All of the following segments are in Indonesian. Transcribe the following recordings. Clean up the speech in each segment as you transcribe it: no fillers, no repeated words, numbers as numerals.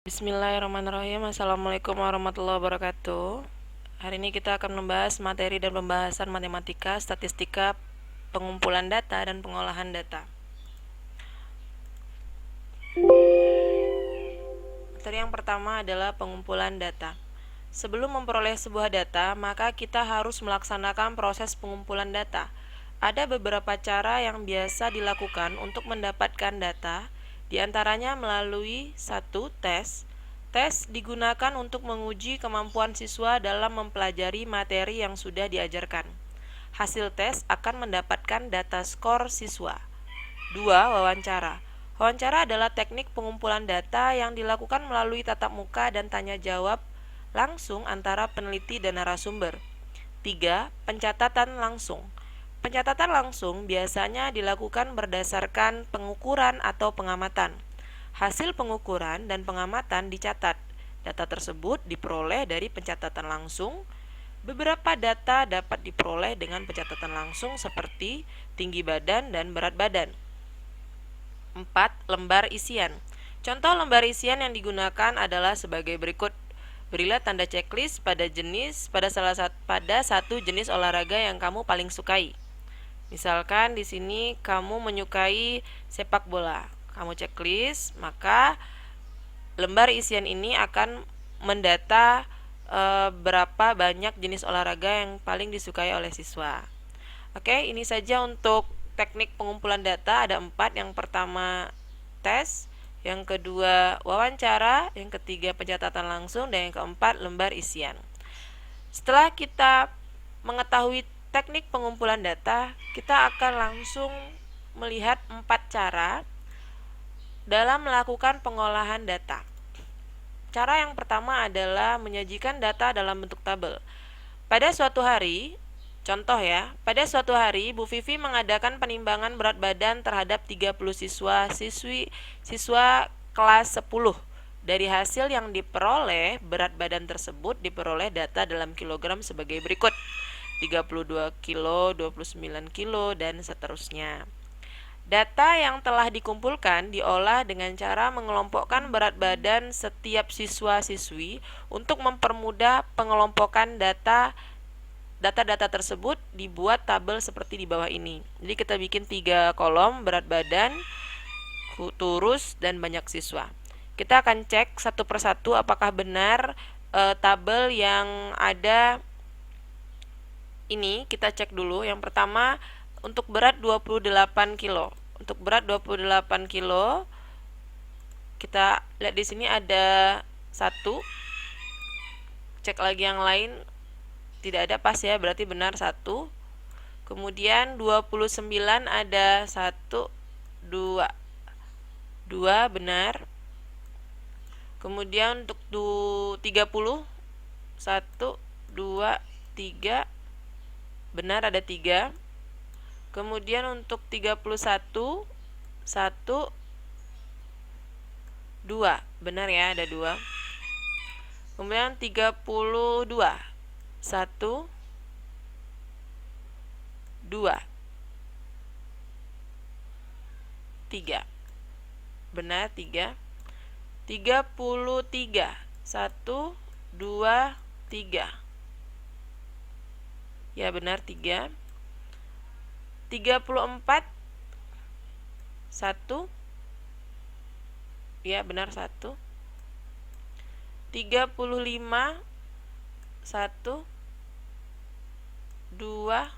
Bismillahirrahmanirrahim. Assalamualaikum warahmatullahi wabarakatuh. Hari ini kita akan membahas materi dan pembahasan matematika, statistika, pengumpulan data, dan pengolahan data. Materi yang pertama adalah pengumpulan data. Sebelum memperoleh sebuah data, maka kita harus melaksanakan proses pengumpulan data. Ada beberapa cara yang biasa dilakukan untuk mendapatkan data, diantaranya melalui satu tes. Tes digunakan untuk menguji kemampuan siswa dalam mempelajari materi yang sudah diajarkan. Hasil tes akan mendapatkan data skor siswa. 2. Wawancara. Wawancara adalah teknik pengumpulan data yang dilakukan melalui tatap muka dan tanya jawab langsung antara peneliti dan narasumber. 3. Pencatatan langsung. Pencatatan langsung biasanya dilakukan berdasarkan pengukuran atau pengamatan. Hasil pengukuran dan pengamatan dicatat. Data tersebut diperoleh dari pencatatan langsung. Beberapa data dapat diperoleh dengan pencatatan langsung seperti tinggi badan dan berat badan. 4. Lembar isian. Contoh lembar isian yang digunakan adalah sebagai berikut. Berilah tanda checklist pada satu jenis olahraga yang kamu paling sukai. Misalkan di sini kamu menyukai sepak bola. Kamu checklist, maka lembar isian ini akan mendata berapa banyak jenis olahraga yang paling disukai oleh siswa. Oke, ini saja untuk teknik pengumpulan data. Ada 4. Yang pertama tes, yang kedua wawancara, yang ketiga pencatatan langsung, dan yang keempat lembar isian. Setelah kita mengetahui teknik pengumpulan data, kita akan langsung melihat 4 cara dalam melakukan pengolahan data. Cara yang pertama adalah menyajikan data dalam bentuk tabel. Pada suatu hari, contoh ya, pada suatu hari Bu Vivi mengadakan penimbangan berat badan terhadap 30 siswa kelas 10. Dari hasil yang diperoleh, berat badan tersebut diperoleh data dalam kilogram sebagai berikut: 32 kilo, 29 kilo, dan seterusnya. Data yang telah dikumpulkan diolah dengan cara mengelompokkan berat badan setiap siswa-siswi untuk mempermudah pengelompokan data tersebut. Dibuat tabel seperti di bawah ini. Jadi kita bikin 3 kolom: berat badan, turus, dan banyak siswa. Kita akan cek satu persatu apakah benar tabel yang ada ini. Kita cek dulu. Yang pertama, untuk berat 28 kilo. Untuk berat 28 kilo, kita lihat di sini ada 1. Cek lagi yang lain, tidak ada, pas ya, berarti benar 1. Kemudian 29 ada 1, 2. 2 benar. Kemudian untuk 30, 1, 2, 3. Benar, ada 3. Kemudian untuk 31, 1, 2. Benar ya, ada 2. Kemudian 32, 1, 2, 3. Benar, 3. 33, 1, 2, 3. Ya, benar, 3. 34, 1. Ya, benar, 1. 35, 1, 2.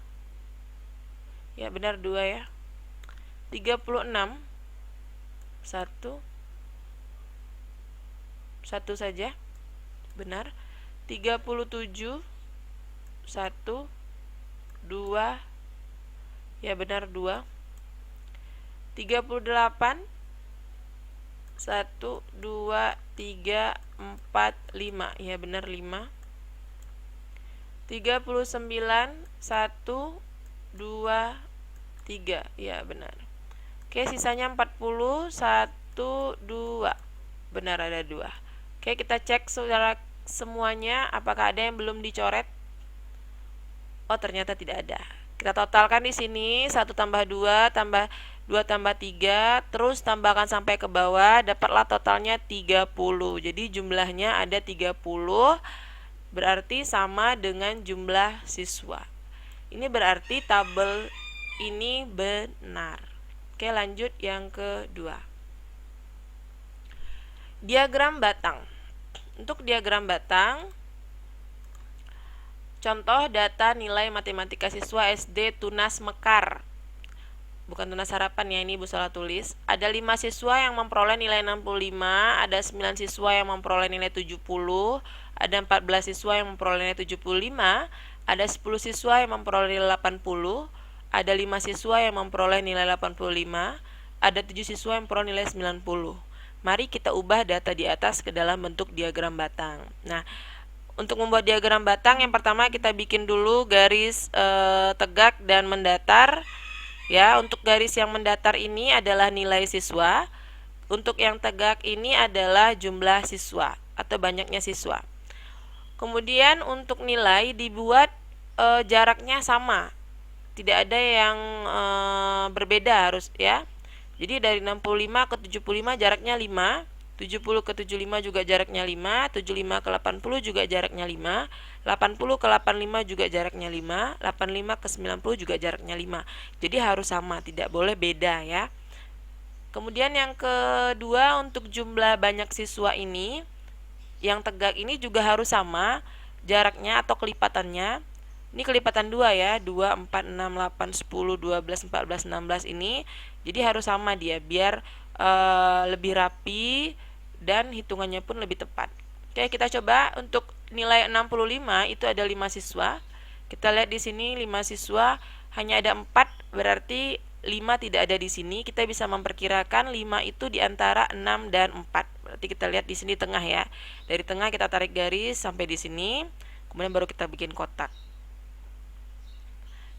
Ya, benar, 2 ya. 36, 1. 1 saja. Benar. 37, 1, 2. Ya, benar, 2. 38, 1, 2, 3, 4, 5. Ya, benar, 5. 39, 1, 2, 3. Ya, benar. Oke, sisanya 40, 1, 2. Benar, ada 2. Oke, kita cek saudara semuanya apakah ada yang belum dicoret. Oh, ternyata tidak ada. Kita totalkan di sini 1 tambah 2 tambah 2 tambah 3, terus tambahkan sampai ke bawah, dapatlah totalnya 30. Jadi jumlahnya ada 30, berarti sama dengan jumlah siswa. Ini berarti tabel ini benar. Oke, lanjut yang kedua. Diagram batang. Untuk diagram batang, contoh data nilai matematika siswa SD Tunas Mekar. Bukan Tunas Harapan ya, ini Ibu salah tulis. Ada 5 siswa yang memperoleh nilai 65, ada 9 siswa yang memperoleh nilai 70, ada 14 siswa yang memperoleh nilai 75, ada 10 siswa yang memperoleh nilai 80, ada 5 siswa yang memperoleh nilai 85, ada 7 siswa yang memperoleh nilai 90. Mari kita ubah data di atas ke dalam bentuk diagram batang. Nah, untuk membuat diagram batang, yang pertama kita bikin dulu garis tegak dan mendatar. Ya, untuk garis yang mendatar ini adalah nilai siswa. Untuk yang tegak ini adalah jumlah siswa atau banyaknya siswa. Kemudian untuk nilai dibuat jaraknya sama. Tidak ada yang berbeda harus ya. Jadi dari 65 ke 75 jaraknya 5. 70 ke 75 juga jaraknya 5, 75 ke 80 juga jaraknya 5, 80 ke 85 juga jaraknya 5, 85 ke 90 juga jaraknya 5. Jadi harus sama, tidak boleh beda ya. Kemudian yang kedua, untuk jumlah banyak siswa ini, yang tegak ini juga harus sama jaraknya atau kelipatannya. Ini kelipatan 2 ya, 2, 4, 6, 8, 10, 12, 14, 16 ini. Jadi harus sama dia biar lebih rapi dan hitungannya pun lebih tepat. Oke, kita coba untuk nilai 65 itu ada 5 siswa. Kita lihat di sini 5 siswa hanya ada 4, berarti 5 tidak ada di sini. Kita bisa memperkirakan 5 itu di antara 6 dan 4. Berarti kita lihat di sini tengah ya. Dari tengah kita tarik garis sampai di sini, kemudian baru kita bikin kotak.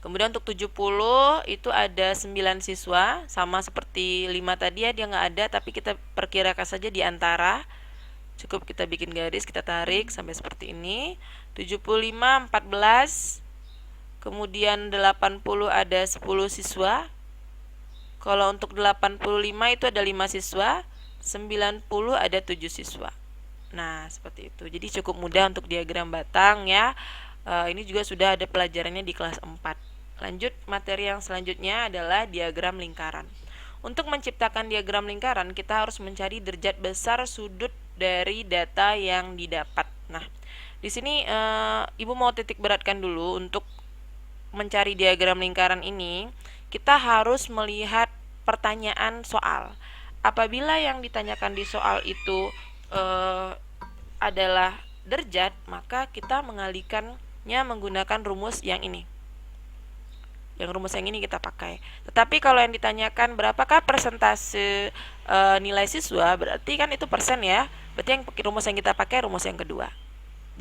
Kemudian untuk 70 itu ada 9 siswa, sama seperti 5 tadi ya, dia nggak ada, tapi kita perkirakan saja di antara. Cukup kita bikin garis, kita tarik sampai seperti ini. 75 14. Kemudian 80 ada 10 siswa. Kalau untuk 85 itu ada 5 siswa, 90 ada 7 siswa. Nah, seperti itu. Jadi cukup mudah untuk diagram batang ya. Ini juga sudah ada pelajarannya di kelas 4. Lanjut, materi yang selanjutnya adalah diagram lingkaran. Untuk menciptakan diagram lingkaran, kita harus mencari derajat besar sudut dari data yang didapat. Nah, di sini Ibu mau titik beratkan dulu untuk mencari diagram lingkaran ini, kita harus melihat pertanyaan soal. Apabila yang ditanyakan di soal itu adalah derajat, maka kita mengalihkannya menggunakan rumus yang ini. Yang rumus yang ini kita pakai. Tetapi kalau yang ditanyakan berapakah persentase nilai siswa, berarti kan itu persen ya. Berarti yang rumus yang kita pakai rumus yang kedua.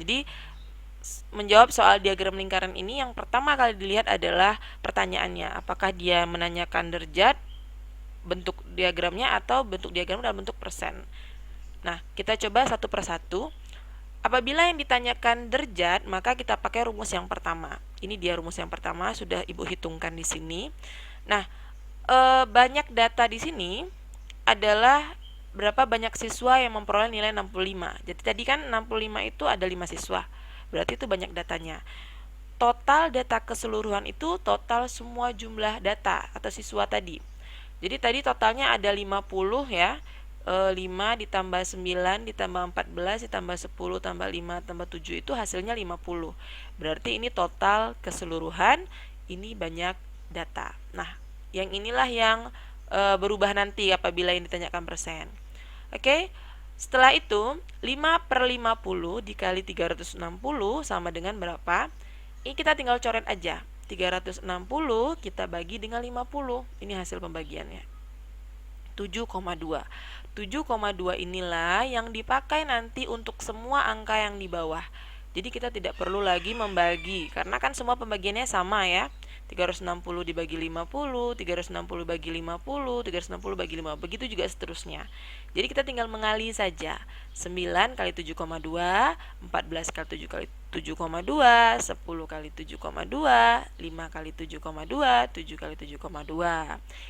Jadi menjawab soal diagram lingkaran ini, yang pertama kali dilihat adalah pertanyaannya. Apakah dia menanyakan derajat, bentuk diagramnya, atau bentuk diagram dalam bentuk persen. Nah, kita coba satu persatu. Apabila yang ditanyakan derajat, maka kita pakai rumus yang pertama. Ini dia rumus yang pertama, sudah Ibu hitungkan di sini. Nah, banyak data di sini adalah berapa banyak siswa yang memperoleh nilai 65. Jadi tadi kan 65 itu ada 5 siswa. Berarti itu banyak datanya. Total data keseluruhan itu total semua jumlah data atau siswa tadi. Jadi tadi totalnya ada 50 ya. 5 ditambah 9 ditambah 14 ditambah 10 tambah 5 tambah 7 itu hasilnya 50. Berarti ini total keseluruhan, ini banyak data. Nah, yang inilah yang berubah nanti apabila yang ditanyakan persen. Oke, setelah itu 5/50 dikali 360 sama dengan berapa? Ini kita tinggal coret aja. 360 kita bagi dengan 50. Ini hasil pembagiannya. 7,2. 7,2 inilah yang dipakai nanti untuk semua angka yang di bawah. Jadi kita tidak perlu lagi membagi, karena kan semua pembagiannya sama ya. 360 dibagi 50, 360 bagi 50, 360 bagi 5. Begitu juga seterusnya. Jadi kita tinggal mengali saja. 9 kali 7,2, 14 kali 7 kali 7,2, 10 kali 7,2, 5 kali 7,2, 7 kali 7,2.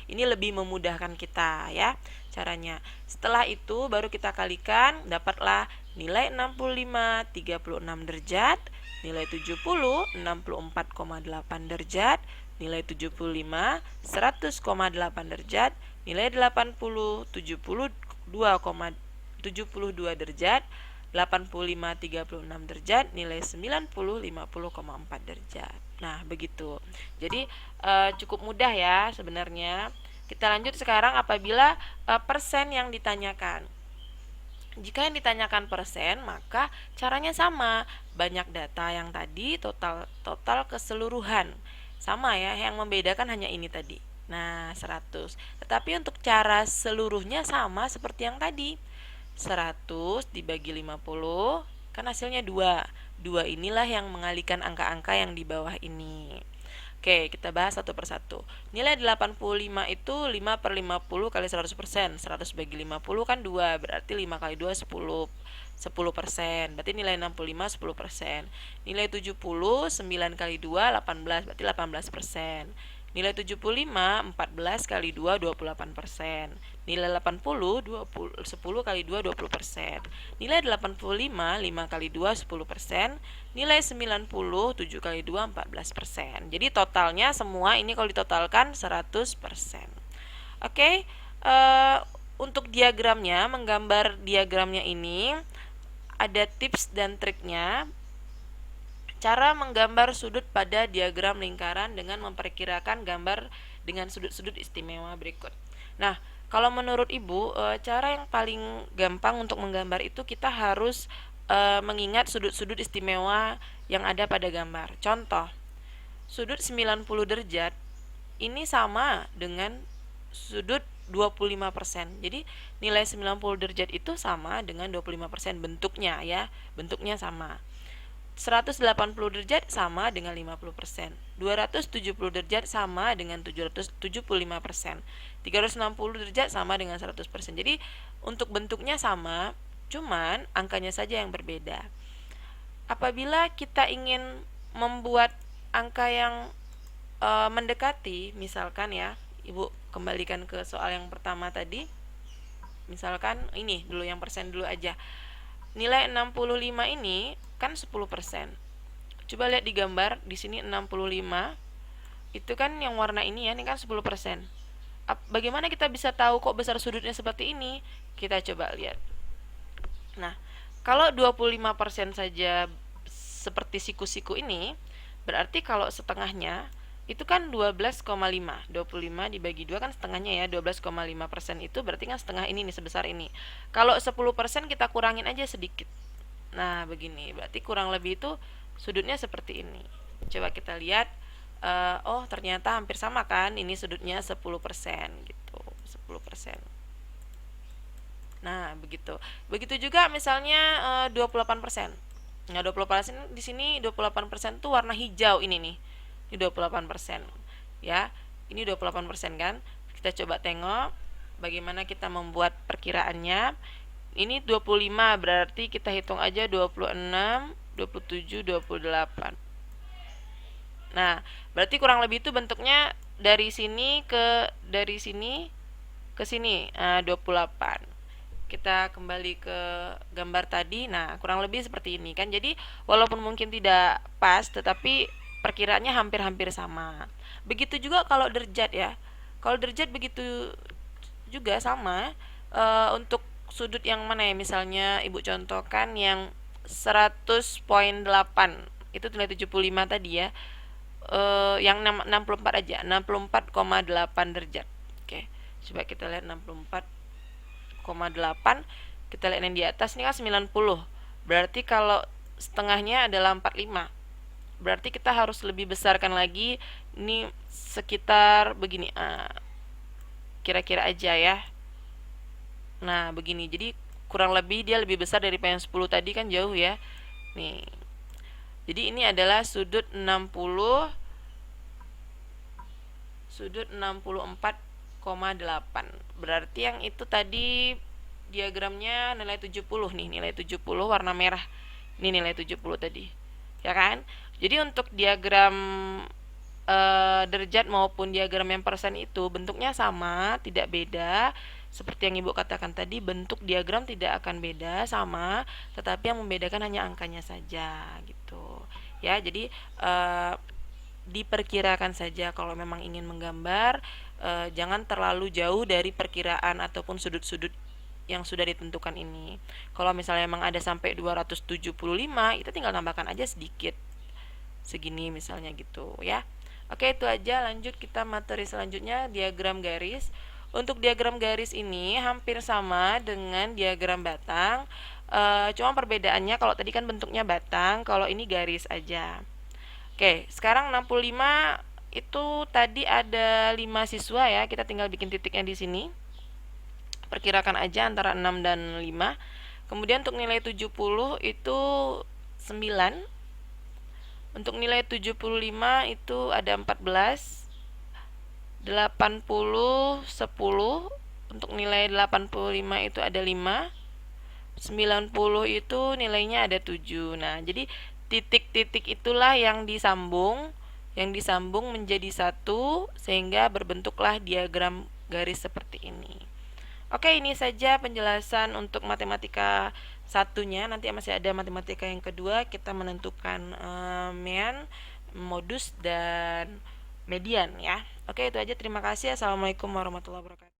Ini lebih memudahkan kita ya caranya. Setelah itu baru kita kalikan, dapatlah nilai 65, 36 derajat, nilai 70, 64,8 derajat, nilai 75, 100,8 derajat, nilai 80, 72,72 derajat, 85, 36 derajat, nilai 90, 50,4 derajat. Nah, begitu. Jadi cukup mudah ya sebenarnya. Kita lanjut sekarang apabila persen yang ditanyakan. Jika yang ditanyakan persen, maka caranya sama. Banyak data yang tadi, total keseluruhan. Sama ya, yang membedakan hanya ini tadi. Nah, 100. Tetapi untuk cara seluruhnya sama seperti yang tadi. 100 dibagi 50, kan hasilnya 2. 2 inilah yang mengalihkan angka-angka yang di bawah ini. Oke, kita bahas satu persatu. Nilai 85 itu 5 per 50 kali 100%. 100 bagi 50 kan 2, berarti 5 kali 2 10. 10%, berarti nilai 65 10%. Nilai 70 9 kali 2 18, berarti 18%. Nilai 75 14 kali 2 28%. Nilai 80 10 kali 2 20%. Nilai 85 5 kali 2 10%. Nilai 90 7 kali 2 14%. Jadi totalnya semua ini kalau ditotalkan 100%. Oke, untuk diagramnya, menggambar diagramnya ini ada tips dan triknya. Cara menggambar sudut pada diagram lingkaran dengan memperkirakan gambar dengan sudut-sudut istimewa berikut. Nah, kalau menurut Ibu, cara yang paling gampang untuk menggambar itu kita harus mengingat sudut-sudut istimewa yang ada pada gambar. Contoh, sudut 90 derajat ini sama dengan sudut 25%. Jadi nilai 90 derajat itu sama dengan 25% bentuknya ya. Bentuknya sama. 180 derajat sama dengan 50%. 270 derajat sama dengan 775%. 360 derajat sama dengan 100%. Jadi untuk bentuknya sama, cuman angkanya saja yang berbeda. Apabila kita ingin membuat angka yang mendekati, misalkan ya, Ibu kembalikan ke soal yang pertama tadi. Misalkan ini dulu, yang persen dulu aja. Nilai 65 ini kan 10%. Coba lihat di gambar, di sini 65. Itu kan yang warna ini ya, ini kan 10%. Bagaimana kita bisa tahu kok besar sudutnya seperti ini? Kita coba lihat. Nah, kalau 25% saja seperti siku-siku ini, berarti kalau setengahnya itu kan 12,5. 25 dibagi 2 kan setengahnya ya, 12,5% itu berarti kan setengah ini nih, sebesar ini. Kalau 10% kita kurangin aja sedikit. Nah, begini, berarti kurang lebih itu sudutnya seperti ini. Coba kita lihat, oh ternyata hampir sama kan, ini sudutnya 10% gitu, 10%. Nah, begitu. Begitu juga misalnya 28%. Nah, 28% di sini 28% tuh warna hijau ini nih. Ini 28%. Ya. Ini 28% kan? Kita coba tengok bagaimana kita membuat perkiraannya. Ini 25, berarti kita hitung aja 26, 27, 28. Nah, berarti kurang lebih itu bentuknya dari sini ke sini 28. Kita kembali ke gambar tadi. Nah, kurang lebih seperti ini kan. Jadi walaupun mungkin tidak pas, tetapi perkiraannya hampir-hampir sama. Begitu juga kalau derajat ya. Kalau derajat begitu juga sama. Untuk sudut yang mana ya, misalnya Ibu contohkan yang 100,8 itu nilai 75 tadi ya. Yang 64 aja, 64,8 derajat. Oke, coba kita lihat 64,8. Kita lihat yang di atas ini kan 90. Berarti kalau setengahnya adalah 45. Berarti kita harus lebih besarkan lagi. Ini sekitar begini. Kira-kira aja ya. Nah, begini. Jadi kurang lebih dia lebih besar dari yang 10 tadi kan, jauh ya. Nih. Jadi ini adalah sudut 60 sudut 64,8. Berarti yang itu tadi diagramnya nilai 70 nih, nilai 70 warna merah. Ini nilai 70 tadi. Ya kan? Jadi untuk diagram derajat maupun diagram yang persen itu bentuknya sama, tidak beda. Seperti yang Ibu katakan tadi, bentuk diagram tidak akan beda, sama, tetapi yang membedakan hanya angkanya saja gitu. Ya, jadi diperkirakan saja kalau memang ingin menggambar, jangan terlalu jauh dari perkiraan ataupun sudut-sudut yang sudah ditentukan ini. Kalau misalnya memang ada sampai 275, itu tinggal tambahkan aja sedikit. Segini misalnya gitu ya. Oke, itu aja. Lanjut kita materi selanjutnya, diagram garis. Untuk diagram garis ini hampir sama dengan diagram batang. Cuma perbedaannya kalau tadi kan bentuknya batang, kalau ini garis aja. Oke, sekarang 65 itu tadi ada 5 siswa ya. Kita tinggal bikin titiknya di sini. Perkirakan aja antara 6 dan 5. Kemudian untuk nilai 70 itu 9. Untuk nilai 75 itu ada 14. 80 10. Untuk nilai 85 itu ada 5. 90 itu nilainya ada 7. Nah, jadi titik-titik itulah yang disambung menjadi satu sehingga berbentuklah diagram garis seperti ini. Oke, ini saja penjelasan untuk matematika satunya. Nanti masih ada matematika yang kedua, kita menentukan mean, modus, dan median ya. Oke, itu aja. Terima kasih. Assalamualaikum warahmatullahi wabarakatuh.